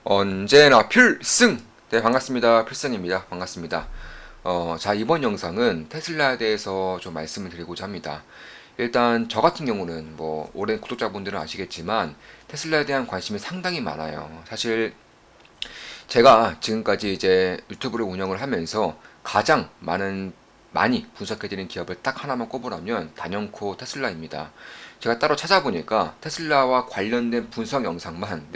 언제나 필승! 네, 반갑습니다. 필승입니다. 반갑습니다. 자, 이번 영상은 테슬라에 대해서 좀 말씀을 드리고자 합니다. 일단, 저 같은 경우는 오랜 구독자분들은 아시겠지만, 테슬라에 대한 관심이 상당히 많아요. 사실, 제가 지금까지 이제 유튜브를 운영을 하면서 가장 많이 분석해드린 기업을 딱 하나만 꼽으라면 단연코 테슬라입니다. 제가 따로 찾아보니까 테슬라와 관련된 분석 영상만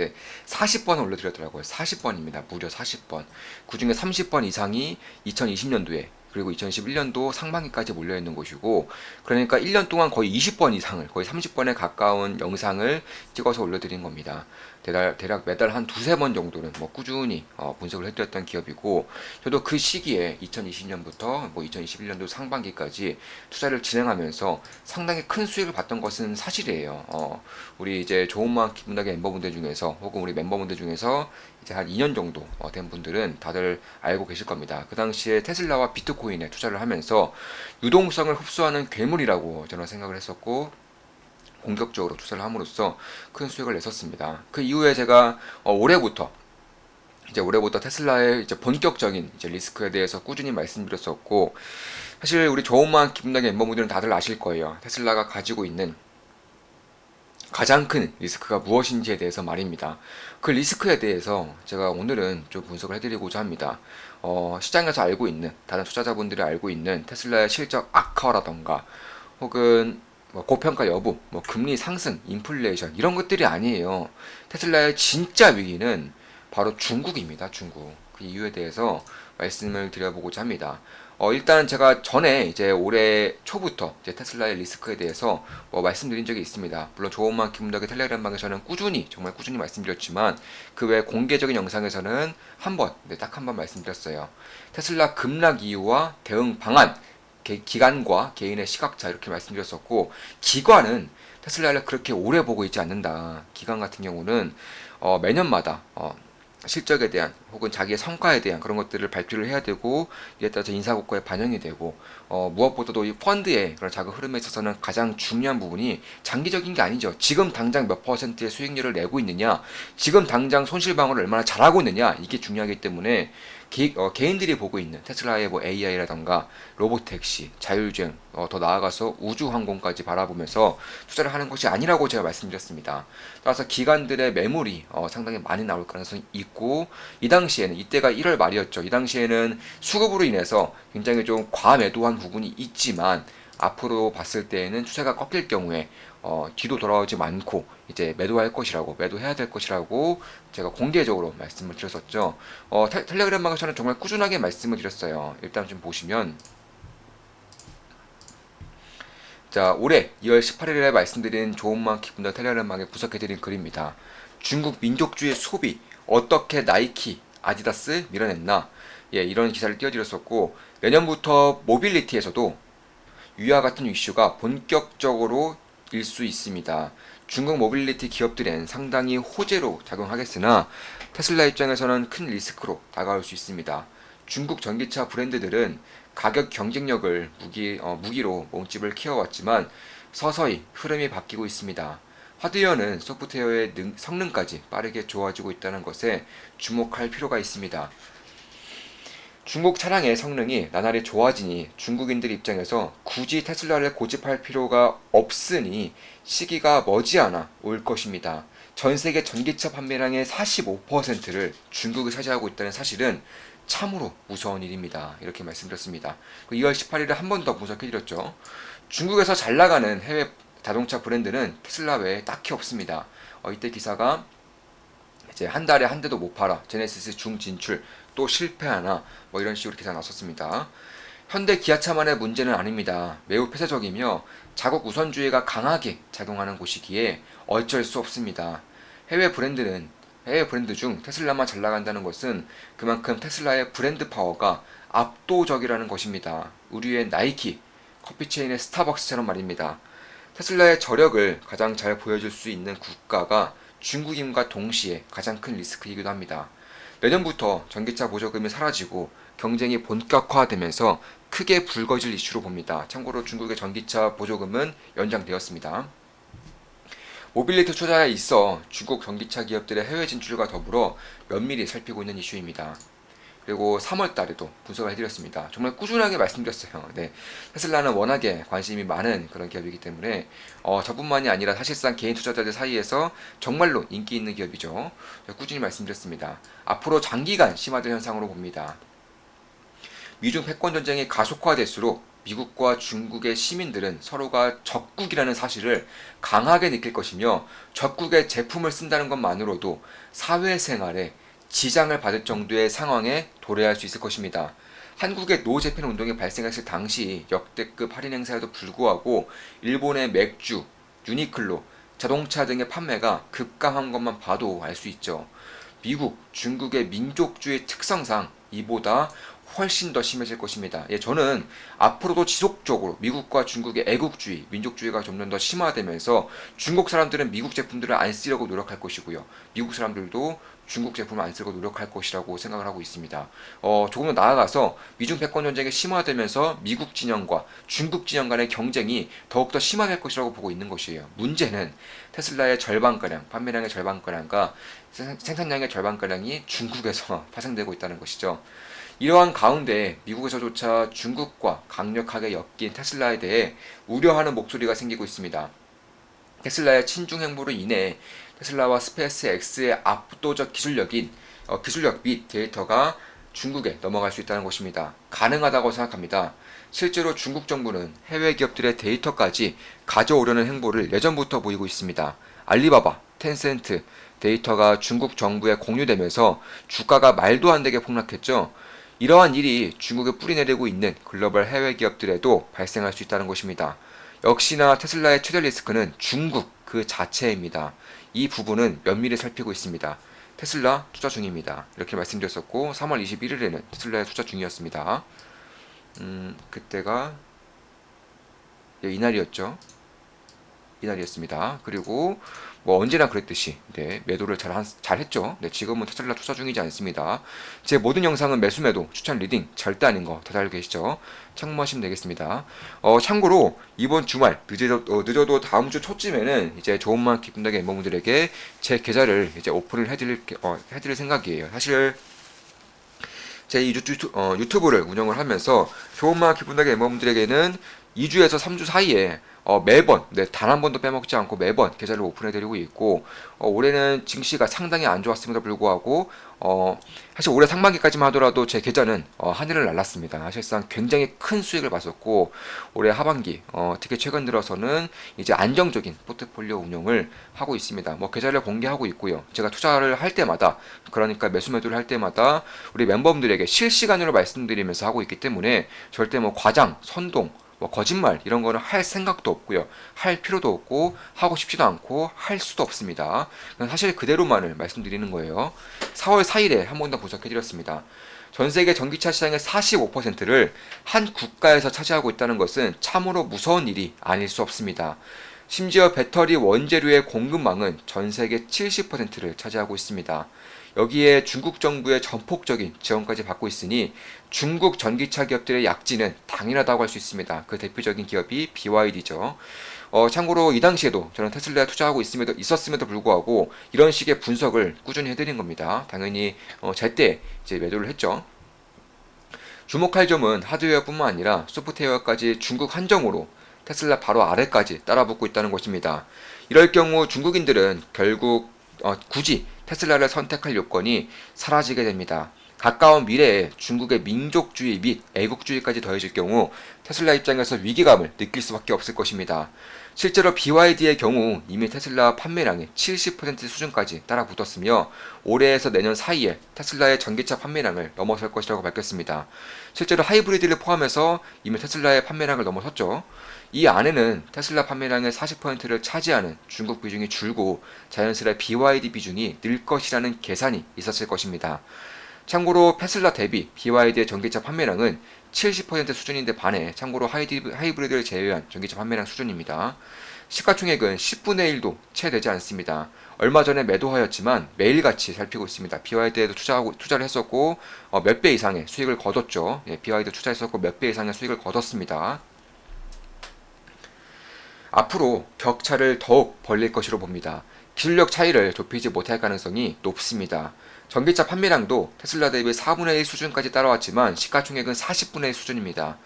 40번 올려드렸더라고요. 40번입니다. 무려 40번. 그 중에 30번 이상이 2020년도에 그리고 2021년도 상반기까지 몰려있는 곳이고, 그러니까 1년 동안 거의 20번 이상을, 거의 30번에 가까운 영상을 찍어서 올려드린 겁니다. 대략 매달 한 두세 번 정도는 꾸준히 분석을 해드렸던 기업이고, 저도 그 시기에 2020년부터 2021년도 상반기까지 투자를 진행하면서 상당히 큰 수익을 봤던 것은 사실이에요. 우리 이제 좋은마음 기분나게 멤버분들 중에서, 혹은 우리 멤버분들 중에서 이제 한 2년 정도 된 분들은 다들 알고 계실 겁니다. 그 당시에 테슬라와 비트코인에 투자를 하면서 유동성을 흡수하는 괴물이라고 저는 생각을 했었고, 본격적으로 투자를 함으로써 큰 수익을 냈었습니다. 그 이후에 제가 올해부터 테슬라의 이제 본격적인 이제 리스크에 대해서 꾸준히 말씀드렸었고, 사실 우리 좋은마음 기분나게 멤버분들은 다들 아실 거예요. 테슬라가 가지고 있는 가장 큰 리스크가 무엇인지에 대해서 말입니다. 그 리스크에 대해서 제가 오늘은 좀 분석을 해드리고자 합니다. 시장에서 알고 있는, 다른 투자자분들이 알고 있는 테슬라의 실적 악화라던가, 혹은 고평가 여부, 금리 상승, 인플레이션, 이런 것들이 아니에요. 테슬라의 진짜 위기는 바로 중국입니다. 중국. 그 이유에 대해서 말씀을 드려보고자 합니다. 일단 제가 전에 이제 올해 초부터 이제 테슬라의 리스크에 대해서 말씀드린 적이 있습니다. 물론 좋은마음 기분나게 텔레그램방에서는 정말 꾸준히 말씀드렸지만, 그 외 공개적인 영상에서는 딱 한 번 말씀드렸어요. 테슬라 급락 이유와 대응 방안, 기관과 개인의 시각차, 이렇게 말씀드렸었고, 기관은 테슬라를 그렇게 오래 보고 있지 않는다. 기관 같은 경우는 매년마다 실적에 대한, 혹은 자기의 성과에 대한 그런 것들을 발표를 해야 되고, 이에 따라서 인사고과에 반영이 되고, 무엇보다도 이 펀드의 그런 자금 흐름에 있어서는 가장 중요한 부분이 장기적인 게 아니죠. 지금 당장 몇 퍼센트의 수익률을 내고 있느냐, 지금 당장 손실 방어를 얼마나 잘하고 있느냐, 이게 중요하기 때문에 개인들이 보고 있는 테슬라의 AI라던가 로보택시, 자율주행, 더 나아가서 우주항공까지 바라보면서 투자를 하는 것이 아니라고 제가 말씀드렸습니다. 따라서 기관들의 매물이 상당히 많이 나올 가능성이 있고, 이때가 1월 말이었죠. 이 당시에는 수급으로 인해서 굉장히 좀 과매도한 부분이 있지만, 앞으로 봤을 때에는 추세가 꺾일 경우에 뒤도 돌아오지 않고 이제 매도해야 될 것이라고 제가 공개적으로 말씀을 드렸었죠. 텔레그램방에서는 정말 꾸준하게 말씀을 드렸어요. 일단 좀 보시면, 자, 올해 2월 18일에 말씀드린 좋은마음 기분나 텔레그램방에 분석해드린 글입니다. 중국 민족주의 소비, 어떻게 나이키, 아디다스 밀어냈나? 예, 이런 기사를 띄워드렸었고, 내년부터 모빌리티에서도 위와 같은 이슈가 본격적으로 일 수 있습니다. 중국 모빌리티 기업들엔 상당히 호재로 작용하겠으나, 테슬라 입장에서는 큰 리스크로 다가올 수 있습니다. 중국 전기차 브랜드들은 가격 경쟁력을 무기로 몸집을 키워왔지만, 서서히 흐름이 바뀌고 있습니다. 하드웨어는 소프트웨어의 성능까지 빠르게 좋아지고 있다는 것에 주목할 필요가 있습니다. 중국 차량의 성능이 나날이 좋아지니 중국인들 입장에서 굳이 테슬라를 고집할 필요가 없으니 시기가 머지않아 올 것입니다. 전 세계 전기차 판매량의 45%를 중국이 차지하고 있다는 사실은 참으로 무서운 일입니다. 이렇게 말씀드렸습니다. 2월 18일에 한 번 더 분석해드렸죠. 중국에서 잘 나가는 해외 자동차 브랜드는 테슬라 외에 딱히 없습니다. 이때 기사가 이제 한 달에 한 대도 못 팔아, 제네시스 중진출 또 실패하나, 이런 식으로 기사 나섰습니다. 현대 기아차만의 문제는 아닙니다. 매우 폐쇄적이며 자국 우선주의가 강하게 작용하는 곳이기에 어쩔 수 없습니다. 해외 브랜드 중 테슬라만 잘 나간다는 것은 그만큼 테슬라의 브랜드 파워가 압도적이라는 것입니다. 우리의 나이키, 커피 체인의 스타벅스처럼 말입니다. 테슬라의 저력을 가장 잘 보여줄 수 있는 국가가 중국임과 동시에 가장 큰 리스크이기도 합니다. 내년부터 전기차 보조금이 사라지고 경쟁이 본격화되면서 크게 불거질 이슈로 봅니다. 참고로 중국의 전기차 보조금은 연장되었습니다. 모빌리티 투자에 있어 중국 전기차 기업들의 해외 진출과 더불어 면밀히 살피고 있는 이슈입니다. 그리고 3월 달에도 분석을 해드렸습니다. 정말 꾸준하게 말씀드렸어요. 네. 테슬라는 워낙에 관심이 많은 그런 기업이기 때문에 저뿐만이 아니라 사실상 개인 투자자들 사이에서 정말로 인기 있는 기업이죠. 꾸준히 말씀드렸습니다. 앞으로 장기간 심화될 현상으로 봅니다. 미중 패권 전쟁이 가속화될수록 미국과 중국의 시민들은 서로가 적국이라는 사실을 강하게 느낄 것이며 적국의 제품을 쓴다는 것만으로도 사회생활에 지장을 받을 정도의 상황에 도래할 수 있을 것입니다. 한국의 노재팬 운동이 발생했을 당시 역대급 할인 행사에도 불구하고 일본의 맥주, 유니클로, 자동차 등의 판매가 급감한 것만 봐도 알 수 있죠. 미국, 중국의 민족주의 특성상 이보다 훨씬 더 심해질 것입니다. 예, 저는 앞으로도 지속적으로 미국과 중국의 애국주의, 민족주의가 점점 더 심화되면서 중국 사람들은 미국 제품들을 안 쓰려고 노력할 것이고요. 미국 사람들도 중국 제품을 안 쓰려고 노력할 것이라고 생각을 하고 있습니다. 조금 더 나아가서 미중 패권 전쟁이 심화되면서 미국 진영과 중국 진영 간의 경쟁이 더욱더 심화될 것이라고 보고 있는 것이에요. 문제는 테슬라의 절반가량, 판매량의 절반가량과 생산량의 절반가량이 중국에서 파생되고 있다는 것이죠. 이러한 가운데 미국에서조차 중국과 강력하게 엮인 테슬라에 대해 우려하는 목소리가 생기고 있습니다. 테슬라의 친중 행보로 인해 테슬라와 스페이스 X의 압도적 기술력 및 데이터가 중국에 넘어갈 수 있다는 것입니다. 가능하다고 생각합니다. 실제로 중국 정부는 해외 기업들의 데이터까지 가져오려는 행보를 예전부터 보이고 있습니다. 알리바바, 텐센트 데이터가 중국 정부에 공유되면서 주가가 말도 안 되게 폭락했죠. 이러한 일이 중국에 뿌리내리고 있는 글로벌 해외 기업들에도 발생할 수 있다는 것입니다. 역시나 테슬라의 최대 리스크는 중국 그 자체입니다. 이 부분은 면밀히 살피고 있습니다. 테슬라 투자 중입니다. 이렇게 말씀드렸었고 3월 21일에는 테슬라에 투자 중이었습니다. 그때가 이날이었죠. 이날이었습니다. 그리고 뭐 언제나 그랬듯이 매도를 잘 했죠. 지금은 테슬라 투자 중이지 않습니다. 제 모든 영상은 매수 매도 추천 리딩 절대 아닌 거 다들 알고 계시죠? 참고하시면 되겠습니다. 참고로 이번 주말 늦어도 다음 주 초쯤에는 이제 좋은만 기쁨나게 멤버분들에게 제 계좌를 이제 오픈을 해드릴 생각이에요. 사실 제 유튜브를 운영을 하면서 좋은만 기쁨나게 멤버분들에게는 2주에서 3주 사이에 매번 단 한 번도 빼먹지 않고 매번 계좌를 오픈해드리고 있고 올해는 증시가 상당히 안 좋았음에도 불구하고 사실 올해 상반기까지만 하더라도 제 계좌는 하늘을 날랐습니다. 사실상 굉장히 큰 수익을 봤었고 올해 하반기 특히 최근 들어서는 이제 안정적인 포트폴리오 운영을 하고 있습니다. 뭐 계좌를 공개하고 있고요. 제가 투자를 할 때마다 그러니까 매수 매도를 할 때마다 우리 멤버분들에게 실시간으로 말씀드리면서 하고 있기 때문에 절대 뭐 과장, 선동 뭐 거짓말 이런 거는 할 생각도 없고요. 할 필요도 없고 하고 싶지도 않고 할 수도 없습니다. 사실 그대로만을 말씀드리는 거예요. 4월 4일에 한 번 더 분석해드렸습니다. 전 세계 전기차 시장의 45%를 한 국가에서 차지하고 있다는 것은 참으로 무서운 일이 아닐 수 없습니다. 심지어 배터리 원재료의 공급망은 전 세계 70%를 차지하고 있습니다. 여기에 중국 정부의 전폭적인 지원까지 받고 있으니 중국 전기차 기업들의 약진은 당연하다고 할 수 있습니다. 그 대표적인 기업이 BYD죠. 참고로 이 당시에도 저는 테슬라에 투자하고 있었음에도 불구하고 이런 식의 분석을 꾸준히 해드린 겁니다. 당연히 제때 이제 매도를 했죠. 주목할 점은 하드웨어뿐만 아니라 소프트웨어까지 중국 한정으로 테슬라 바로 아래까지 따라붙고 있다는 것입니다. 이럴 경우 중국인들은 결국 굳이 테슬라를 선택할 요건이 사라지게 됩니다. 가까운 미래에 중국의 민족주의 및 애국주의까지 더해질 경우 테슬라 입장에서 위기감을 느낄 수밖에 없을 것입니다. 실제로 BYD의 경우 이미 테슬라 판매량의 70% 수준까지 따라붙었으며 올해에서 내년 사이에 테슬라의 전기차 판매량을 넘어설 것이라고 밝혔습니다. 실제로 하이브리드를 포함해서 이미 테슬라의 판매량을 넘어섰죠. 이 안에는 테슬라 판매량의 40%를 차지하는 중국 비중이 줄고 자연스레 BYD 비중이 늘 것이라는 계산이 있었을 것입니다. 참고로 테슬라 대비 BYD의 전기차 판매량은 70% 수준인데 반해 참고로 하이브리드를 제외한 전기차 판매량 수준입니다. 시가총액은 10분의 1도 채 되지 않습니다. 얼마 전에 매도하였지만 매일같이 살피고 있습니다. BYD에도 투자를 했었고 몇 배 이상의 수익을 거뒀죠. BYD 투자했었고 몇 배 이상의 수익을 거뒀습니다. 앞으로 격차를 더욱 벌릴 것으로 봅니다. 기술력 차이를 좁히지 못할 가능성이 높습니다. 전기차 판매량도 테슬라 대비 4분의 1 수준까지 따라왔지만 시가총액은 40분의 1 수준입니다.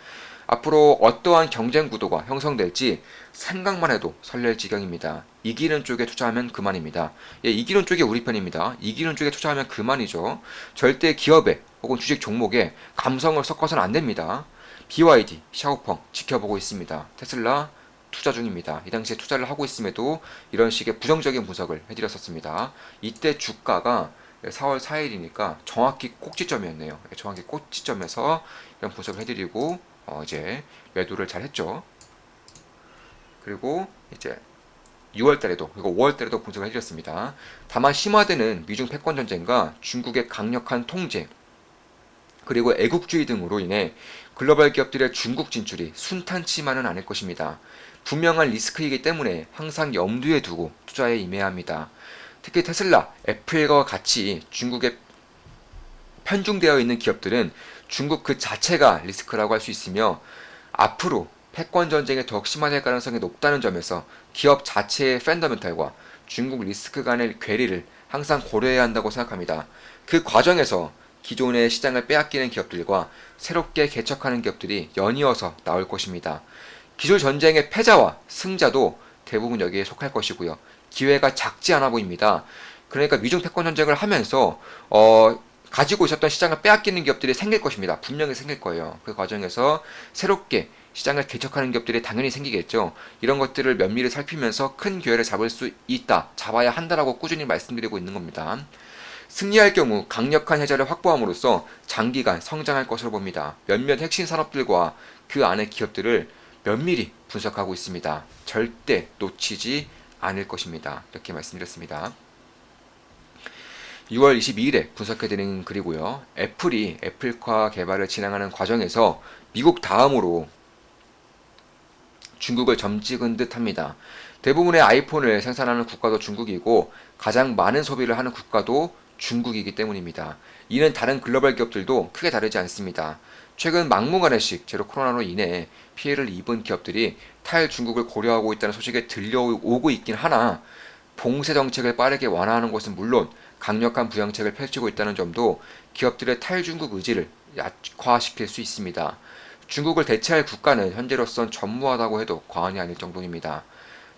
앞으로 어떠한 경쟁 구도가 형성될지 생각만 해도 설렐 지경입니다. 이기는 쪽에 투자하면 그만입니다. 예, 이기는 쪽이 우리 편입니다. 이기는 쪽에 투자하면 그만이죠. 절대 기업에 혹은 주식 종목에 감성을 섞어서는 안 됩니다. BYD, 샤오펑 지켜보고 있습니다. 테슬라 투자 중입니다. 이 당시에 투자를 하고 있음에도 이런 식의 부정적인 분석을 해드렸었습니다. 이때 주가가 4월 4일이니까 정확히 꼭지점이었네요. 정확히 꼭지점에서 이런 분석을 해드리고 이제 매도를 잘 했죠. 그리고 이제 6월 달에도 그리고 5월 달에도 분석을 해드렸습니다. 다만 심화되는 미중 패권 전쟁과 중국의 강력한 통제 그리고 애국주의 등으로 인해 글로벌 기업들의 중국 진출이 순탄치만은 않을 것입니다. 분명한 리스크이기 때문에 항상 염두에 두고 투자에 임해야 합니다. 특히 테슬라, 애플과 같이 중국에 편중되어 있는 기업들은 중국 그 자체가 리스크라고 할 수 있으며 앞으로 패권 전쟁이 더욱 심화될 가능성이 높다는 점에서 기업 자체의 펀더멘탈과 중국 리스크 간의 괴리를 항상 고려해야 한다고 생각합니다. 그 과정에서 기존의 시장을 빼앗기는 기업들과 새롭게 개척하는 기업들이 연이어서 나올 것입니다. 기술 전쟁의 패자와 승자도 대부분 여기에 속할 것이고요. 기회가 작지 않아 보입니다. 그러니까 미중 패권 전쟁을 하면서 가지고 있었던 시장을 빼앗기는 기업들이 생길 것입니다. 분명히 생길 거예요. 그 과정에서 새롭게 시장을 개척하는 기업들이 당연히 생기겠죠. 이런 것들을 면밀히 살피면서 큰 기회를 잡을 수 있다, 잡아야 한다라고 꾸준히 말씀드리고 있는 겁니다. 승리할 경우 강력한 해자를 확보함으로써 장기간 성장할 것으로 봅니다. 몇몇 핵심 산업들과 그 안의 기업들을 면밀히 분석하고 있습니다. 절대 놓치지 않을 것입니다. 이렇게 말씀드렸습니다. 6월 22일에 분석해드린 글이고요. 애플이 애플카 개발을 진행하는 과정에서 미국 다음으로 중국을 점찍은 듯 합니다. 대부분의 아이폰을 생산하는 국가도 중국이고 가장 많은 소비를 하는 국가도 중국이기 때문입니다. 이는 다른 글로벌 기업들도 크게 다르지 않습니다. 최근 막무가내식 제로 코로나로 인해 피해를 입은 기업들이 탈중국을 고려하고 있다는 소식에 들려오고 있긴 하나 봉쇄 정책을 빠르게 완화하는 것은 물론 강력한 부양책을 펼치고 있다는 점도 기업들의 탈중국 의지를 약화시킬 수 있습니다. 중국을 대체할 국가는 현재로선 전무하다고 해도 과언이 아닐 정도입니다.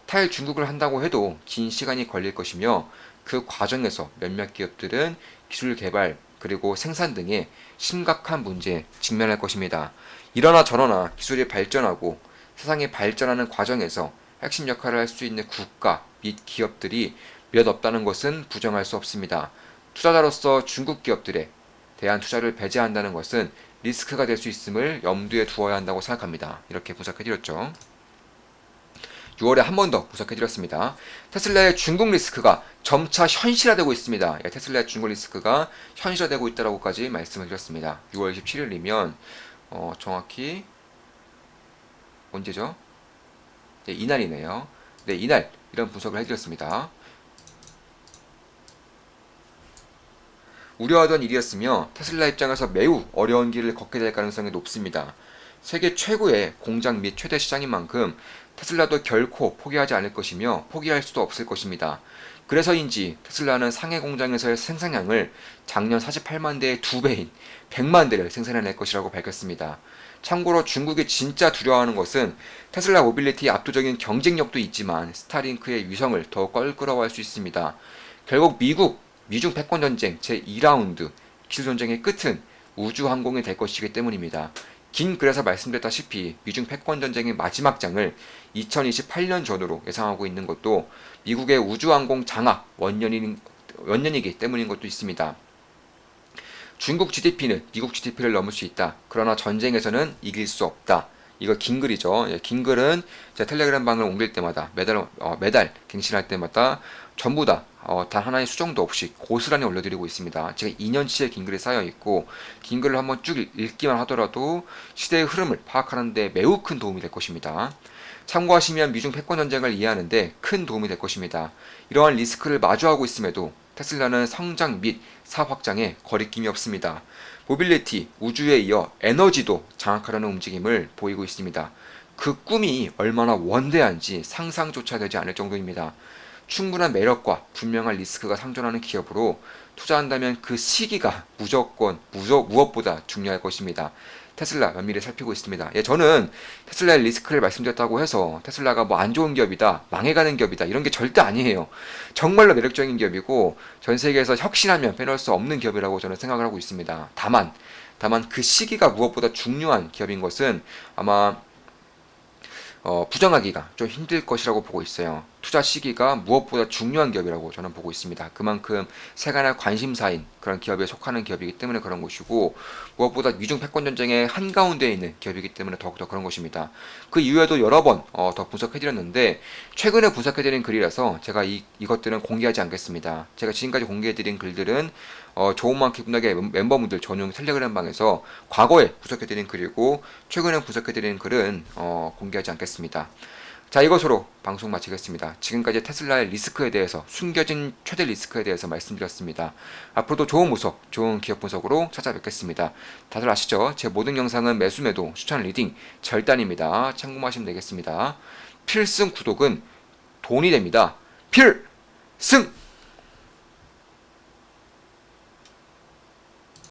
탈중국을 한다고 해도 긴 시간이 걸릴 것이며 그 과정에서 몇몇 기업들은 기술 개발 그리고 생산 등의 심각한 문제에 직면할 것입니다. 이러나 저러나 기술이 발전하고 세상이 발전하는 과정에서 핵심 역할을 할 수 있는 국가 및 기업들이 몇 없다는 것은 부정할 수 없습니다. 투자자로서 중국 기업들에 대한 투자를 배제한다는 것은 리스크가 될 수 있음을 염두에 두어야 한다고 생각합니다. 이렇게 분석해드렸죠. 6월에 한 번 더 분석해드렸습니다. 테슬라의 중국 리스크가 점차 현실화되고 있습니다. 테슬라의 중국 리스크가 현실화되고 있다고까지 말씀을 드렸습니다. 6월 27일이면 정확히 언제죠? 네, 이날이네요. 네, 이날 이런 분석을 해드렸습니다. 우려하던 일이었으며 테슬라 입장에서 매우 어려운 길을 걷게 될 가능성이 높습니다. 세계 최고의 공장 및 최대 시장인 만큼 테슬라도 결코 포기하지 않을 것이며 포기할 수도 없을 것입니다. 그래서인지 테슬라는 상해 공장에서의 생산량을 작년 48만 대의 2배인 100만 대를 생산해낼 것이라고 밝혔습니다. 참고로 중국이 진짜 두려워하는 것은 테슬라 모빌리티의 압도적인 경쟁력도 있지만 스타링크의 위성을 더 껄끄러워할 수 있습니다. 결국 미중 패권 전쟁 제2라운드 기술 전쟁의 끝은 우주항공이 될 것이기 때문입니다. 긴 글에서 말씀드렸다시피 미중 패권 전쟁의 마지막 장을 2028년 전후로 예상하고 있는 것도 미국의 우주항공 장악 원년이기 때문인 것도 있습니다. 중국 GDP는 미국 GDP를 넘을 수 있다. 그러나 전쟁에서는 이길 수 없다. 이거 긴 글이죠. 긴 글은 제 텔레그램 방을 옮길 때마다 매달 갱신할 때마다 전부 다 단 하나의 수정도 없이 고스란히 올려드리고 있습니다. 제가 2년치의 긴 글이 쌓여 있고 긴 글을 한번 쭉 읽기만 하더라도 시대의 흐름을 파악하는 데 매우 큰 도움이 될 것입니다. 참고하시면 미중 패권 전쟁을 이해하는 데 큰 도움이 될 것입니다. 이러한 리스크를 마주하고 있음에도 테슬라는 성장 및 사업 확장에 거리낌이 없습니다. 모빌리티, 우주에 이어 에너지도 장악하려는 움직임을 보이고 있습니다. 그 꿈이 얼마나 원대한지 상상조차 되지 않을 정도입니다. 충분한 매력과 분명한 리스크가 상존하는 기업으로 투자한다면 그 시기가 무엇보다 중요할 것입니다. 테슬라 면밀히 살피고 있습니다. 예, 저는 테슬라의 리스크를 말씀드렸다고 해서 테슬라가 뭐 안 좋은 기업이다, 망해가는 기업이다 이런 게 절대 아니에요. 정말로 매력적인 기업이고 전 세계에서 혁신하면 빼놓을 수 없는 기업이라고 저는 생각을 하고 있습니다. 다만 그 시기가 무엇보다 중요한 기업인 것은 아마 부정하기가 좀 힘들 것이라고 보고 있어요. 투자 시기가 무엇보다 중요한 기업이라고 저는 보고 있습니다. 그만큼 세간의 관심사인 그런 기업에 속하는 기업이기 때문에 그런 것이고 무엇보다 미중 패권 전쟁의 한가운데에 있는 기업이기 때문에 더욱더 그런 것입니다. 그 이후에도 여러 번 더 분석해드렸는데 최근에 분석해드린 글이라서 제가 이것들은 공개하지 않겠습니다. 제가 지금까지 공개해드린 글들은 좋은 마음 기분나게 멤버분들 전용 텔레그램 방에서 과거에 분석해드린 글이고 최근에 분석해드린 글은 공개하지 않겠습니다. 자, 이것으로 방송 마치겠습니다. 지금까지 테슬라의 리스크에 대해서 숨겨진 최대 리스크에 대해서 말씀드렸습니다. 앞으로도 좋은 분석, 좋은 기업 분석으로 찾아뵙겠습니다. 다들 아시죠? 제 모든 영상은 매수매도, 추천 리딩 절단입니다. 참고하시면 되겠습니다. 필승 구독은 돈이 됩니다. 필승!